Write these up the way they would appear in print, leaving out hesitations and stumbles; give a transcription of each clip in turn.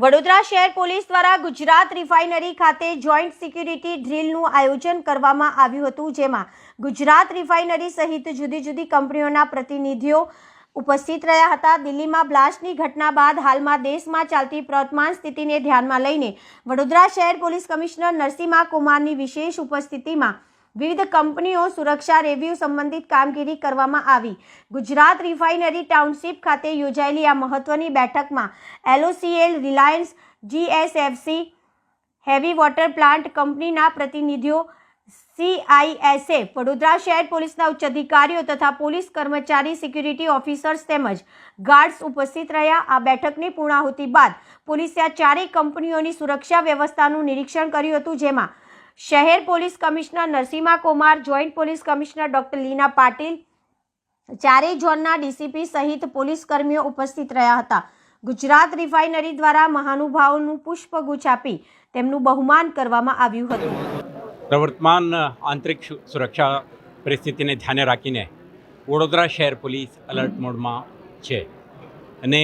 વડોદરા શહેર પોલીસ દ્વારા ગુજરાત રિફાઇનરી ખાતે જોઈન્ટ સિક્યુરિટી ડ્રીલનું આયોજન કરવામાં આવ્યું હતું, જેમાં ગુજરાત રિફાઇનરી સહિત જુદી જુદી કંપનીઓના પ્રતિનિધિઓ ઉપસ્થિત રહ્યા હતા. દિલ્હીમાં બ્લાસ્ટની ઘટના બાદ હાલમાં દેશમાં ચાલતી પ્રવર્તમાન સ્થિતિને ધ્યાનમાં લઈને વડોદરા શહેર પોલીસ કમિશનર નરસિમ્હા કુમારની વિશેષ ઉપસ્થિતિમાં વિવિધ કંપનીઓ સુરક્ષા રેવ્યુ સંબંધિત કામગીરી કરવામાં આવી. ગુજરાત રિફાઇનરી ટાઉનશીપ ખાતે યોજાયેલી આ મહત્વની બેઠકમાં LOCL, Reliance, GSFC, heavy water plant કંપનીના પ્રતિનિધિઓ, CISF, વડોદરા શહેર પોલીસના ઉચ્ચ અધિકારીઓ તથા પોલીસ કર્મચારી, સિક્યુરિટી ઓફિસર્સ તેમજ ગાર્ડ્સ ઉપસ્થિત રહ્યા. આ બેઠકની પૂર્ણાહુતિ બાદ પોલીસે આ ચારેય કંપનીઓની સુરક્ષા વ્યવસ્થાનું નિરીક્ષણ કર્યું હતું, જેમાં શહેર police commissioner Narasimha Kumar, joint police commissioner doctor Leena Patil, ચારેય ઝોનના DCP સહિત પોલીસ કર્મીઓ ઉપસ્થિત રહ્યા હતા. ગુજરાત રિફાઇનરી દ્વારા મહાનુભાવોનું પુષ્પગુચ્છ આપી તેમનું બહુમાન કરવામાં આવ્યું હતું. પ્રવર્તમાન આંતરિક સુરક્ષા પરિસ્થિતિને ધ્યાને રાખીને વડોદરા શહેર પોલીસ એલર્ટ મોડમાં છે અને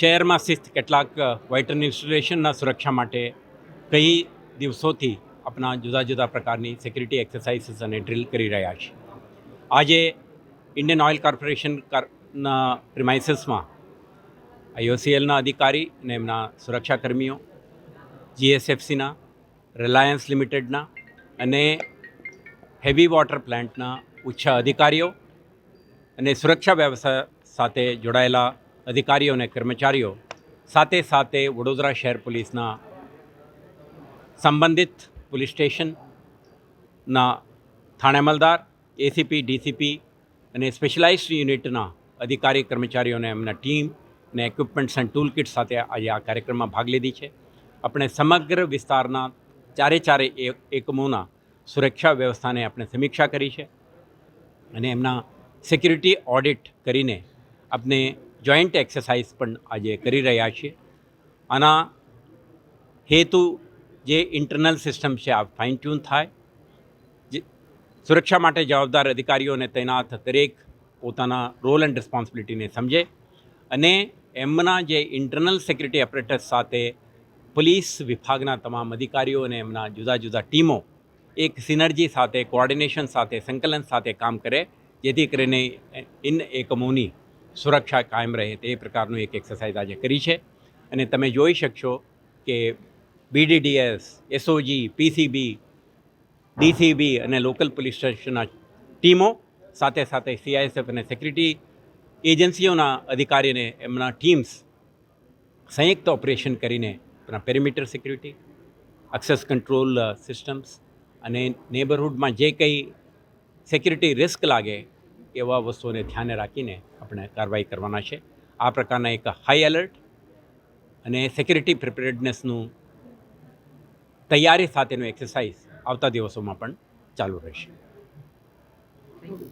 શહેરમાં સ્થિત કેટલાક વાઇટલ ઇન્સ્ટોલેશનના સુરક્ષા માટે કઈ દિવસોથી આપણા જુદા જુદા પ્રકારની સિક્યુરિટી એક્સરસાઇઝીસ અને ડ્રીલ કરી રહ્યા છે. આજે ઇન્ડિયન ઓઇલ કોર્પોરેશનના પ્રિમાઇસીસમાં IOCLના અધિકારી અને એમના સુરક્ષાકર્મીઓ, GSFCના, રિલાયન્સ લિમિટેડના અને હેવી વોટર પ્લાન્ટના ઉચ્ચ અધિકારીઓ અને સુરક્ષા વ્યવસ્થા સાથે જોડાયેલા અધિકારીઓ અને કર્મચારીઓ સાથે સાથે વડોદરા શહેર પોલીસના સંબંધિત પોલીસ સ્ટેશનના થાણા અમલદાર, ACP, DCP અને સ્પેશિયલાઇઝ્ડ યુનિટના અધિકારી કર્મચારીઓને એમના ટીમ અને ઇક્વિપમેન્ટ્સ એન્ડ ટૂલ કિટ સાથે આજે આ કાર્યક્રમમાં ભાગ લીધી છે. આપણે સમગ્ર વિસ્તારના ચારે એકમોના સુરક્ષા વ્યવસ્થાને આપણે સમીક્ષા કરી છે અને એમના સિક્યુરિટી ઓડિટ કરીને આપણે જોઈન્ટ એક્સરસાઇઝ પણ આજે કરી રહ્યા છીએ. આના હેતુ જે ઇન્ટરનલ સિસ્ટમ છે આ ફાઇન ટ્યુન થાય, જે સુરક્ષા માટે જવાબદાર અધિકારીઓને તૈનાત દરેક પોતાના રોલ એન્ડ રિસ્પોન્સિબિલિટીને સમજે અને એમના જે ઇન્ટરનલ સિક્યુરિટી એપરેટસ સાથે પોલીસ વિભાગના તમામ અધિકારીઓ અને એમના જુદા જુદા ટીમો એક સિનર્જી સાથે, કોઓર્ડિનેશન સાથે, સંકલન સાથે કામ કરે, જેથી કરીને એકમોની સુરક્ષા કાયમ રહે. તે પ્રકારનું એક એક્સરસાઇઝ આજે કરી છે અને તમે જોઈ શકશો કે BDDS, SOG, PCB, DCB અને લોકલ પોલીસ સ્ટેશનના ટીમો સાથે સાથે CISF અને સિક્યુરિટી એજન્સીઓના અધિકારીને એમના ટીમ્સ સંયુક્ત ઓપરેશન કરીને perimeter security, access control systems અને નેબરહુડમાં જે કંઈ સિક્યુરિટી રિસ્ક લાગે એવા વસ્તુઓને ધ્યાને રાખીને આપણે કાર્યવાહી કરવાના છે. આ પ્રકારના એક હાઈ એલર્ટ અને સિક્યુરિટી પ્રિપેરેડનેસનું તૈયારી સાથેનું એક્સરસાઇઝ આવતા દિવસોમાં પણ ચાલુ રહેશે.